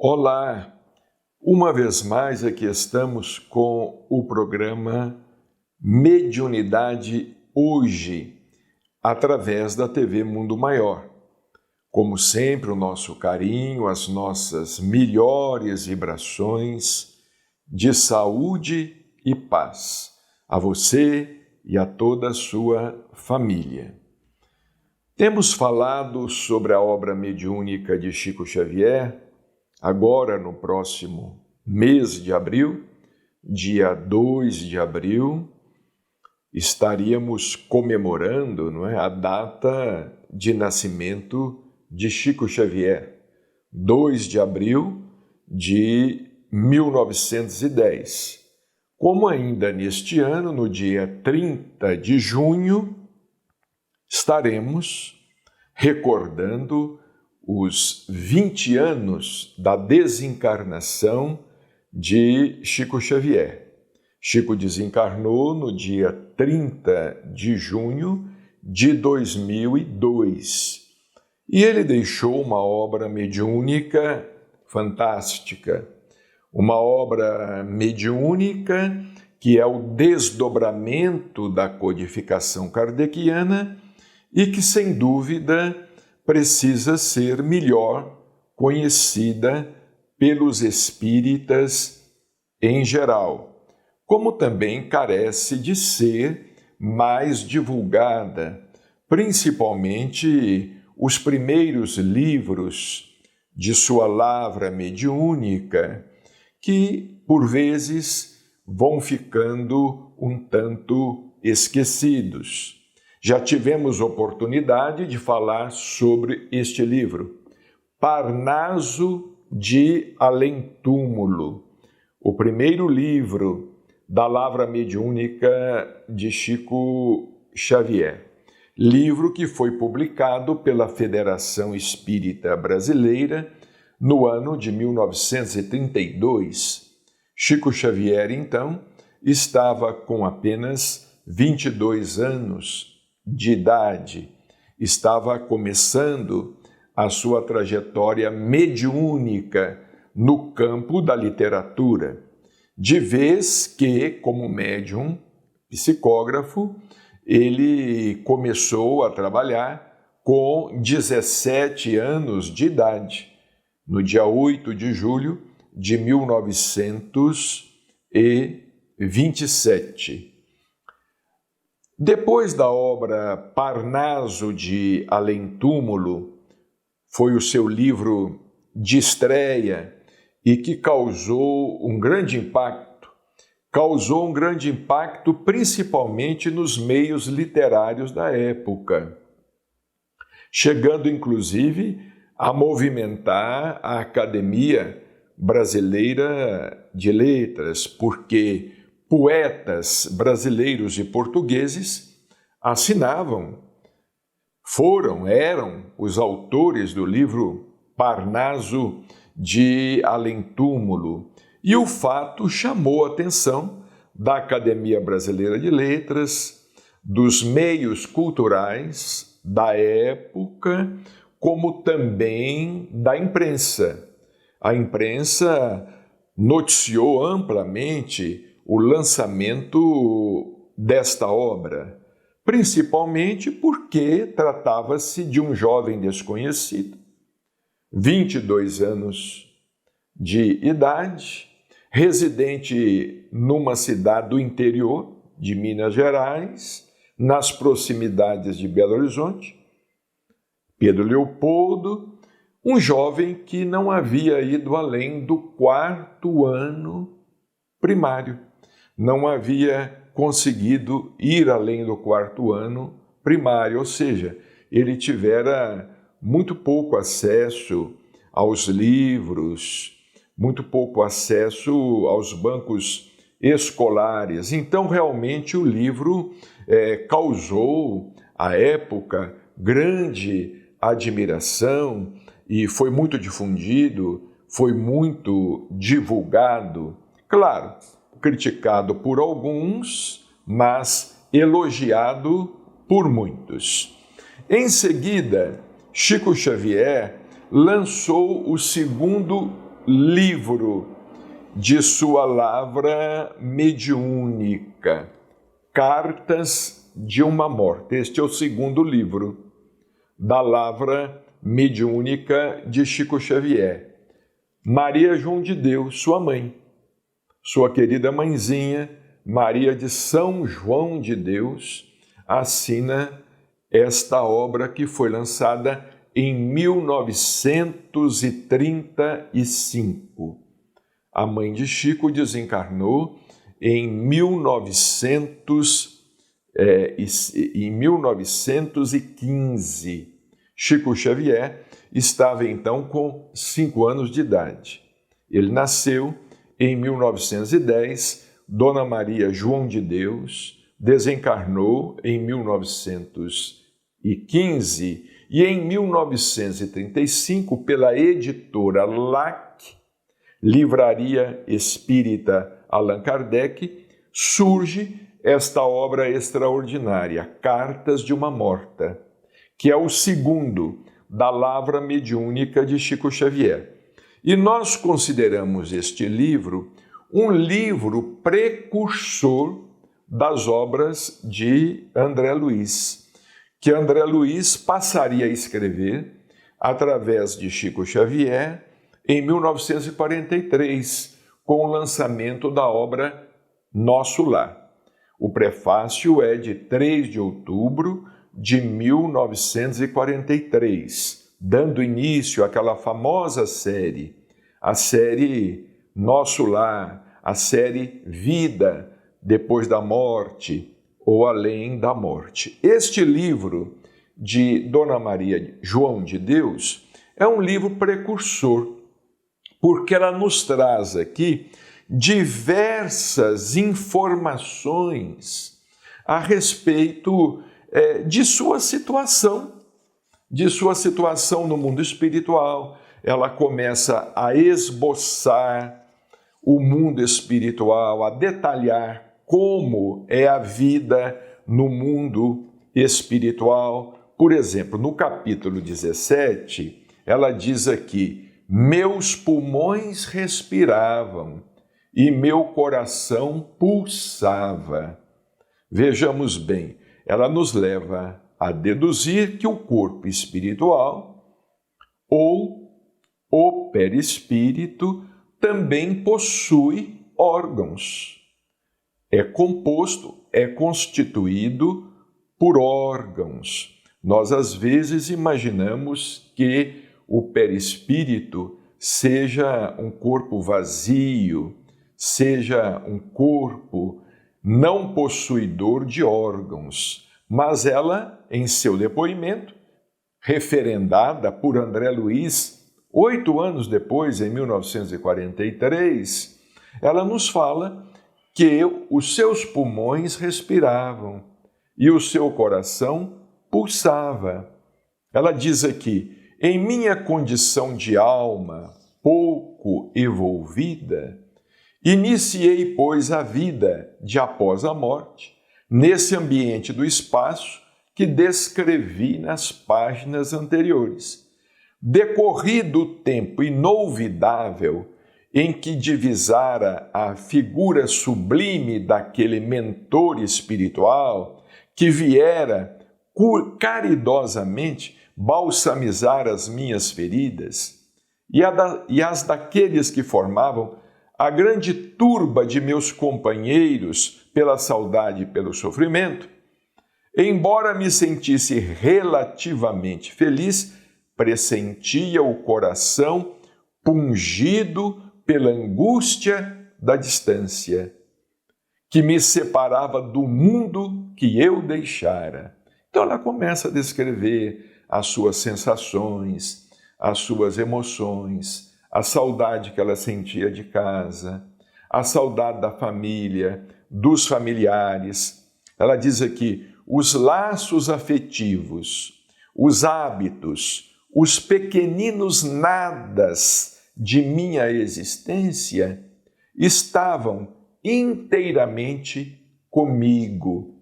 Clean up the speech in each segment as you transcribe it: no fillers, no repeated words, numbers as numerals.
Olá! Uma vez mais aqui estamos com o programa Mediunidade Hoje, através da TV Mundo Maior. Como sempre, o nosso carinho, as nossas melhores vibrações de saúde e paz a você e a toda a sua família. Temos falado sobre a obra mediúnica de Chico Xavier. Agora, no próximo mês de abril, dia 2 de abril, estaríamos comemorando, a data de nascimento de Chico Xavier, 2 de abril de 1910. Como ainda neste ano, no dia 30 de junho, estaremos recordando os 20 anos da desencarnação de Chico Xavier. Chico desencarnou no dia 30 de junho de 2002 e ele deixou uma obra mediúnica fantástica, uma obra mediúnica que é o desdobramento da codificação kardeciana e que, sem dúvida, precisa ser melhor conhecida pelos espíritas em geral, como também carece de ser mais divulgada, principalmente os primeiros livros de sua lavra mediúnica, que, por vezes, vão ficando um tanto esquecidos. Já tivemos oportunidade de falar sobre este livro, Parnaso de Além-Túmulo, o primeiro livro da lavra mediúnica de Chico Xavier. Livro que foi publicado pela Federação Espírita Brasileira no ano de 1932. Chico Xavier, então, estava com apenas 22 anos de idade, estava começando a sua trajetória mediúnica no campo da literatura, de vez que, como médium psicógrafo, ele começou a trabalhar com 17 anos de idade, no dia 8 de julho de 1927. Depois da obra Parnaso de Além-Túmulo, foi o seu livro de estreia e que causou um grande impacto. Causou um grande impacto principalmente nos meios literários da época, chegando inclusive a movimentar a Academia Brasileira de Letras, porque poetas brasileiros e portugueses assinavam, eram os autores do livro Parnaso de Além-Túmulo. E o fato chamou a atenção da Academia Brasileira de Letras, dos meios culturais da época, como também da imprensa. A imprensa noticiou amplamente o lançamento desta obra, principalmente porque tratava-se de um jovem desconhecido, 22 anos de idade, residente numa cidade do interior de Minas Gerais, nas proximidades de Belo Horizonte, Pedro Leopoldo, um jovem que não havia ido além do 4º ano primário. Não havia conseguido ir além do 4º ano primário, ou seja, ele tivera muito pouco acesso aos livros, muito pouco acesso aos bancos escolares. Então, realmente, o livro causou, à época, grande admiração e foi muito difundido, foi muito divulgado. Claro, criticado por alguns, mas elogiado por muitos. Em seguida, Chico Xavier lançou o segundo livro de sua lavra mediúnica, Cartas de uma Morta. Este é o segundo livro da lavra mediúnica de Chico Xavier. Maria João de Deus, sua mãe, sua querida mãezinha, Maria de São João de Deus, assina esta obra que foi lançada em 1935. A mãe de Chico desencarnou em 1915. Chico Xavier estava então com 5 anos de idade. Ele nasceu em 1910, Dona Maria João de Deus desencarnou em 1915 e em 1935, pela editora LAC, Livraria Espírita Allan Kardec, surge esta obra extraordinária, Cartas de uma Morta, que é o segundo da lavra mediúnica de Chico Xavier. E nós consideramos este livro um livro precursor das obras de André Luiz, que André Luiz passaria a escrever através de Chico Xavier em 1943, com o lançamento da obra Nosso Lar. O prefácio é de 3 de outubro de 1943, dando início àquela famosa série, a série Nosso Lar, a série Vida depois da morte ou além da morte. Este livro de Dona Maria João de Deus é um livro precursor, porque ela nos traz aqui diversas informações a respeito de sua situação no mundo espiritual. Ela começa a esboçar o mundo espiritual, a detalhar como é a vida no mundo espiritual. Por exemplo, no capítulo 17, ela diz aqui: meus pulmões respiravam e meu coração pulsava. Vejamos bem, ela nos leva a deduzir que o corpo espiritual ou o perispírito também possui órgãos. É composto, é constituído por órgãos. Nós, às vezes, imaginamos que o perispírito seja um corpo vazio, seja um corpo não possuidor de órgãos. Mas ela, em seu depoimento, referendada por André Luiz, 8 anos depois, em 1943, ela nos fala que os seus pulmões respiravam e o seu coração pulsava. Ela diz aqui: em minha condição de alma pouco evolvida, iniciei, pois, a vida de após a morte, nesse ambiente do espaço que descrevi nas páginas anteriores. Decorrido o tempo inolvidável em que divisara a figura sublime daquele mentor espiritual que viera caridosamente balsamizar as minhas feridas e as daqueles que formavam a grande turba de meus companheiros pela saudade e pelo sofrimento, embora me sentisse relativamente feliz, pressentia o coração pungido pela angústia da distância, que me separava do mundo que eu deixara. Então ela começa a descrever as suas sensações, as suas emoções, a saudade que ela sentia de casa, a saudade da família, dos familiares. Ela diz aqui: os laços afetivos, os hábitos, os pequeninos nadas de minha existência estavam inteiramente comigo.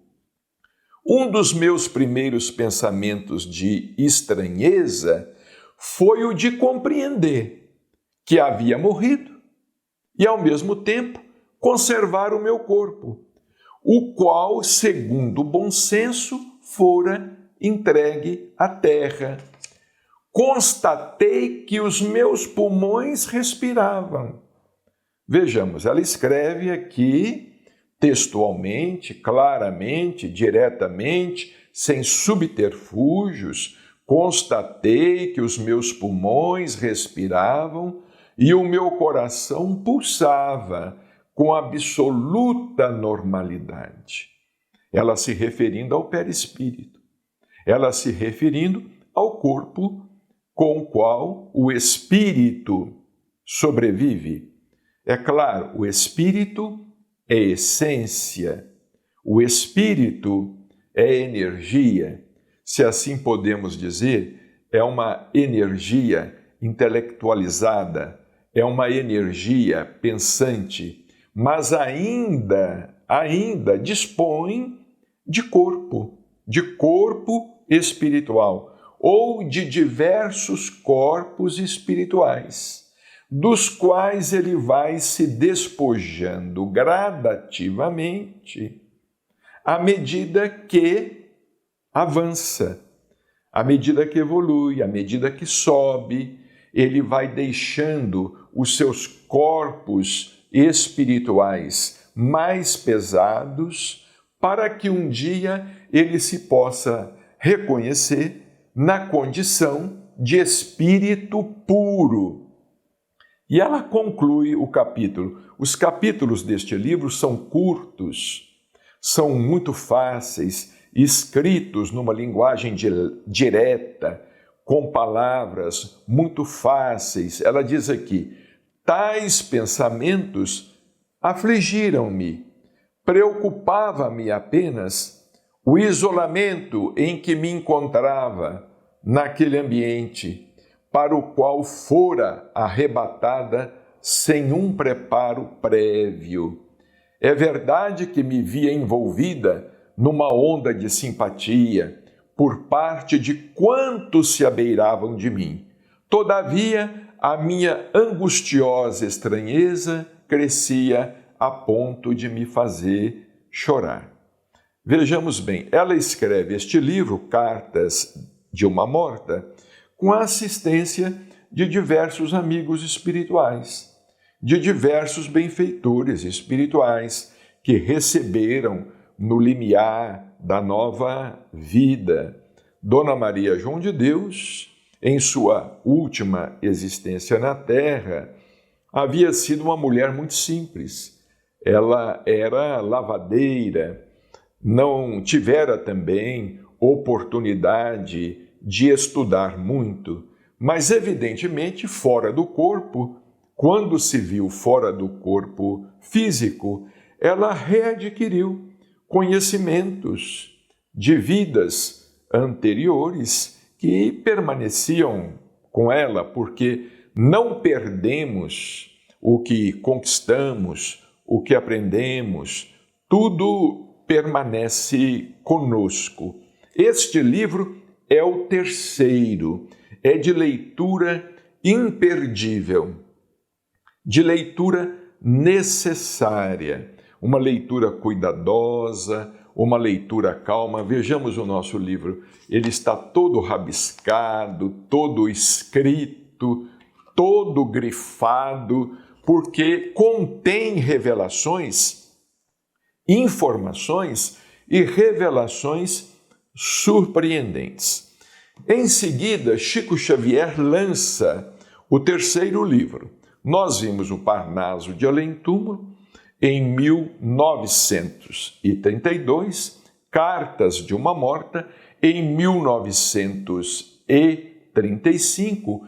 Um dos meus primeiros pensamentos de estranheza foi o de compreender que havia morrido e, ao mesmo tempo, conservar o meu corpo, o qual, segundo o bom senso, fora entregue à terra. Constatei que os meus pulmões respiravam. Vejamos, ela escreve aqui textualmente, claramente, diretamente, sem subterfúgios. Constatei que os meus pulmões respiravam e o meu coração pulsava com absoluta normalidade. Ela se referindo ao perispírito. Ela se referindo ao corpo com o qual o espírito sobrevive. É claro, o espírito é essência, o espírito é energia. Se assim podemos dizer, é uma energia intelectualizada, é uma energia pensante, mas ainda dispõe de corpo espiritual, ou de diversos corpos espirituais, dos quais ele vai se despojando gradativamente à medida que avança, à medida que evolui, à medida que sobe, ele vai deixando os seus corpos espirituais mais pesados para que um dia ele se possa reconhecer na condição de espírito puro. E ela conclui o capítulo. Os capítulos deste livro são curtos, são muito fáceis, escritos numa linguagem direta, com palavras muito fáceis. Ela diz aqui: tais pensamentos afligiram-me, preocupava-me apenas o isolamento em que me encontrava naquele ambiente, para o qual fora arrebatada sem um preparo prévio. É verdade que me via envolvida numa onda de simpatia por parte de quantos se abeiravam de mim. Todavia, a minha angustiosa estranheza crescia a ponto de me fazer chorar. Vejamos bem, ela escreve este livro, Cartas de uma Morta, com a assistência de diversos amigos espirituais, de diversos benfeitores espirituais que receberam no limiar da nova vida. Dona Maria João de Deus, em sua última existência na Terra, havia sido uma mulher muito simples. Ela era lavadeira, não tivera também oportunidade de estudar muito, mas evidentemente fora do corpo, quando se viu fora do corpo físico, ela readquiriu conhecimentos de vidas anteriores que permaneciam com ela, porque não perdemos o que conquistamos, o que aprendemos, tudo permanece conosco. Este livro é o terceiro, é de leitura imperdível, de leitura necessária, uma leitura cuidadosa, uma leitura calma. Vejamos o nosso livro, ele está todo rabiscado, todo escrito, todo grifado, porque contém revelações, informações e revelações surpreendentes. Em seguida, Chico Xavier lança o terceiro livro. Nós vimos o Parnaso de Além-Túmulo em 1932, Cartas de uma Morta em 1935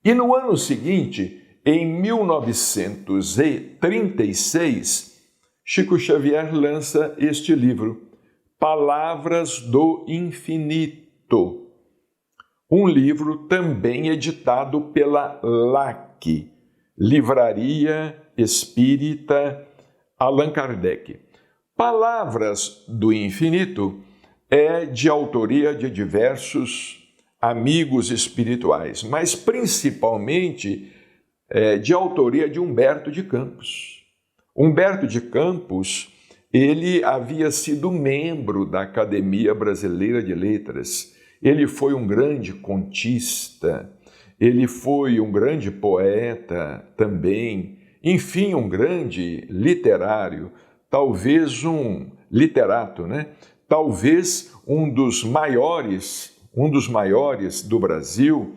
e no ano seguinte, em 1936, Chico Xavier lança este livro, Palavras do Infinito, um livro também editado pela LAC, Livraria Espírita Allan Kardec. Palavras do Infinito é de autoria de diversos amigos espirituais, mas principalmente de autoria de Humberto de Campos. Humberto de Campos, ele havia sido membro da Academia Brasileira de Letras. Ele foi um grande contista, ele foi um grande poeta também, enfim, um grande literário, talvez um literato, né? Talvez um dos maiores do Brasil.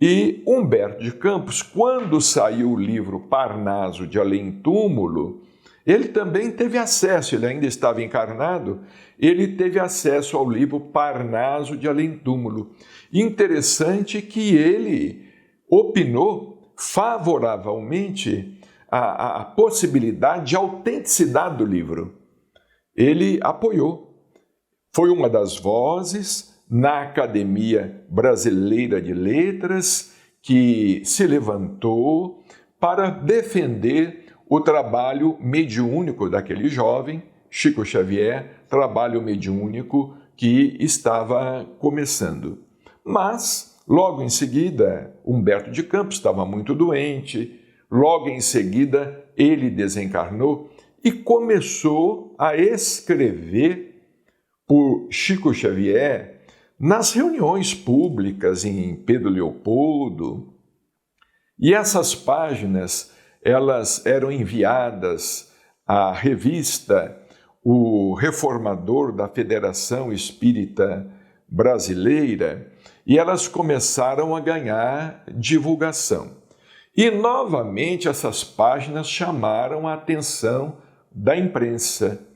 E Humberto de Campos, quando saiu o livro Parnaso de Além-Túmulo, ele também teve acesso, ele ainda estava encarnado, ele teve acesso ao livro Parnaso de Além-Túmulo. Interessante que ele opinou favoravelmente a possibilidade de autenticidade do livro. Ele apoiou. Foi uma das vozes na Academia Brasileira de Letras que se levantou para defender o trabalho mediúnico daquele jovem, Chico Xavier, trabalho mediúnico que estava começando. Mas, logo em seguida, Humberto de Campos estava muito doente, logo em seguida ele desencarnou e começou a escrever por Chico Xavier nas reuniões públicas em Pedro Leopoldo. E essas páginas, elas eram enviadas à revista O Reformador da Federação Espírita Brasileira e elas começaram a ganhar divulgação. E, novamente, essas páginas chamaram a atenção da imprensa.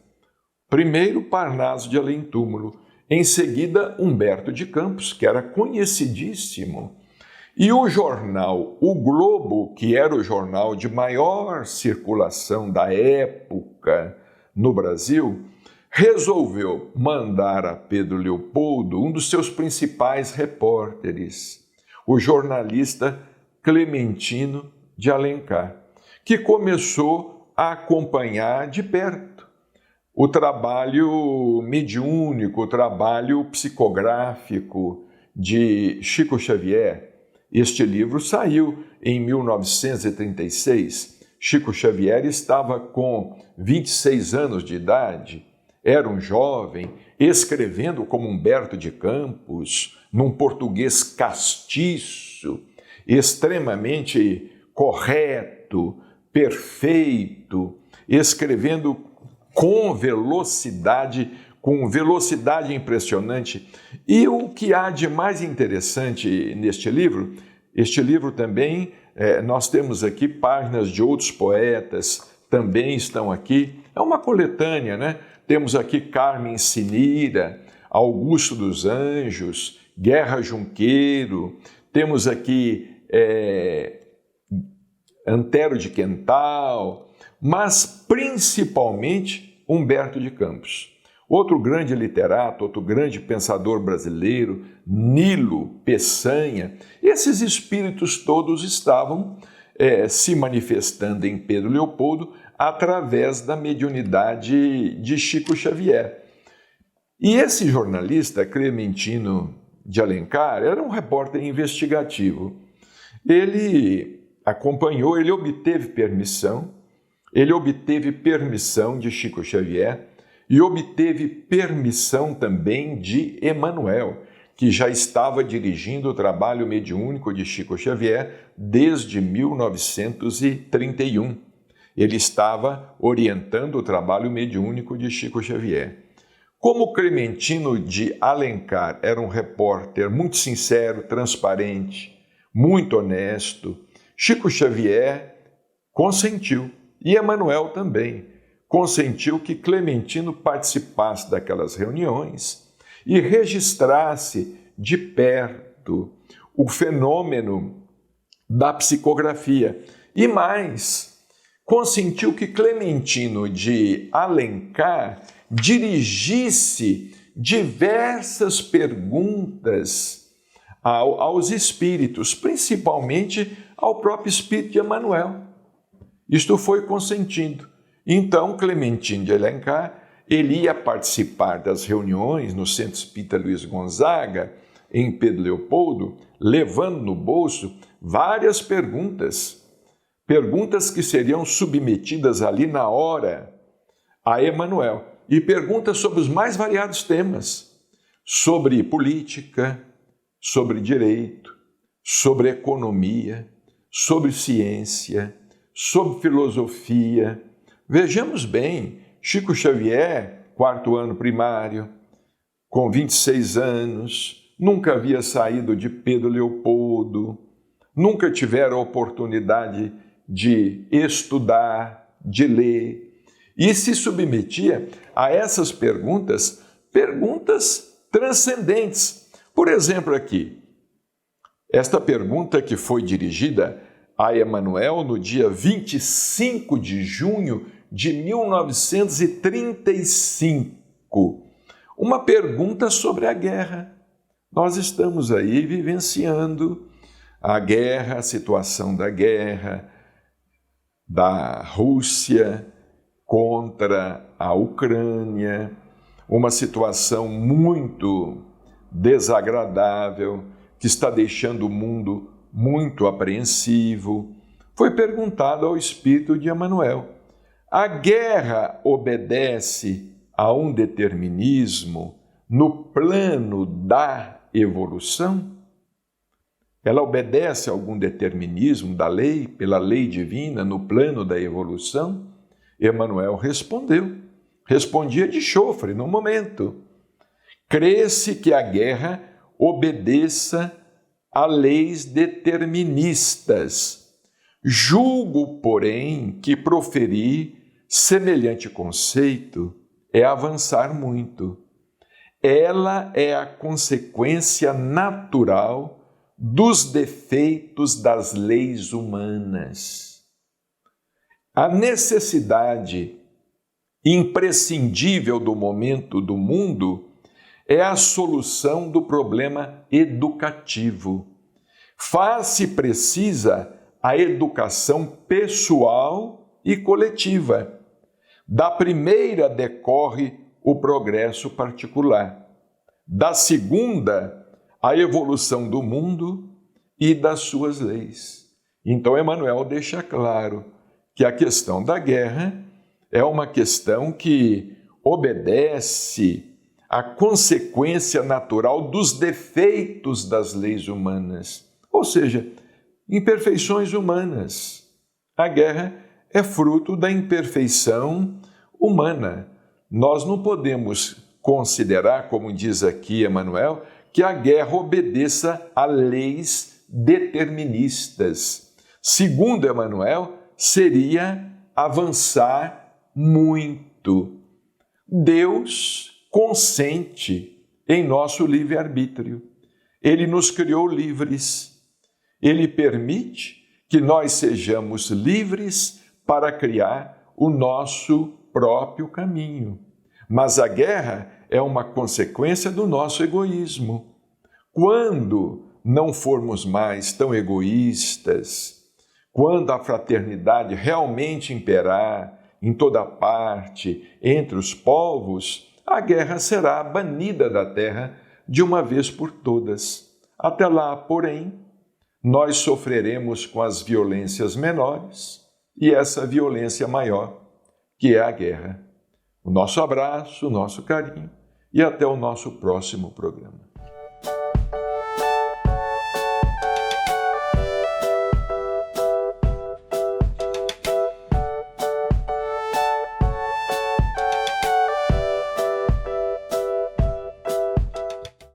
Primeiro, Parnaso de Além-Túmulo. Em seguida, Humberto de Campos, que era conhecidíssimo. E o jornal O Globo, que era o jornal de maior circulação da época no Brasil, resolveu mandar a Pedro Leopoldo um dos seus principais repórteres, o jornalista Clementino de Alencar, que começou a acompanhar de perto o trabalho mediúnico, o trabalho psicográfico de Chico Xavier. Este livro saiu em 1936. Chico Xavier estava com 26 anos de idade, era um jovem, escrevendo como Humberto de Campos, num português castiço, extremamente correto, perfeito, escrevendo com velocidade impressionante. E o que há de mais interessante neste livro, este livro também, nós temos aqui páginas de outros poetas, também estão aqui, é uma coletânea, né? Temos aqui Carmen Sinira, Augusto dos Anjos, Guerra Junqueiro, temos aqui Antero de Quental, mas principalmente Humberto de Campos. Outro grande literato, outro grande pensador brasileiro, Nilo Peçanha, esses espíritos todos estavam se manifestando em Pedro Leopoldo através da mediunidade de Chico Xavier. E esse jornalista, Clementino de Alencar, era um repórter investigativo. Ele acompanhou, ele obteve permissão de Chico Xavier e obteve permissão também de Emmanuel, que já estava dirigindo o trabalho mediúnico de Chico Xavier desde 1931. Ele estava orientando o trabalho mediúnico de Chico Xavier. Como Clementino de Alencar era um repórter muito sincero, transparente, muito honesto, Chico Xavier consentiu, e Emmanuel também, consentiu que Clementino participasse daquelas reuniões e registrasse de perto o fenômeno da psicografia. E mais, consentiu que Clementino de Alencar dirigisse diversas perguntas aos espíritos, principalmente ao próprio espírito de Emmanuel. Isto foi consentido. Então, Clementino de Alencar, ele ia participar das reuniões no Centro Espírita Luiz Gonzaga, em Pedro Leopoldo, levando no bolso várias perguntas perguntas que seriam submetidas ali na hora a Emanuel, e perguntas sobre os mais variados temas, sobre política, sobre direito, sobre economia, sobre ciência, sobre filosofia. Vejamos bem, Chico Xavier, 4º ano primário, com 26 anos, nunca havia saído de Pedro Leopoldo, nunca tivera a oportunidade de estudar, de ler, e se submetia a essas perguntas transcendentes. Por exemplo, aqui, esta pergunta que foi dirigida a Emanuel no dia 25 de junho de 1935. Uma pergunta sobre a guerra. Nós estamos aí vivenciando a guerra, a situação da guerra, da Rússia contra a Ucrânia, uma situação muito desagradável que está deixando o mundo muito apreensivo. Foi perguntado ao espírito de Emanuel: a guerra obedece a um determinismo no plano da evolução? Ela obedece a algum determinismo da lei, pela lei divina, no plano da evolução? Emanuel respondia de chofre no momento. Crê-se que a guerra obedeça a leis deterministas. Julgo, porém, que proferir semelhante conceito é avançar muito. Ela é a consequência natural dos defeitos das leis humanas. A necessidade imprescindível do momento do mundo é a solução do problema educativo. Faz-se precisa a educação pessoal e coletiva. Da primeira decorre o progresso particular. Da segunda, a evolução do mundo e das suas leis. Então, Emanuel deixa claro que a questão da guerra é uma questão que obedece à consequência natural dos defeitos das leis humanas, ou seja, imperfeições humanas. A guerra é fruto da imperfeição humana. Nós não podemos considerar, como diz aqui Emanuel, que a guerra obedeça a leis deterministas. Segundo Emanuel, seria avançar muito. Deus consente em nosso livre-arbítrio. Ele nos criou livres. Ele permite que nós sejamos livres para criar o nosso próprio caminho. Mas a guerra é uma consequência do nosso egoísmo. Quando não formos mais tão egoístas, quando a fraternidade realmente imperar em toda parte entre os povos, a guerra será banida da terra de uma vez por todas. Até lá, porém, nós sofreremos com as violências menores e essa violência maior, que é a guerra. O nosso abraço, o nosso carinho e até o nosso próximo programa.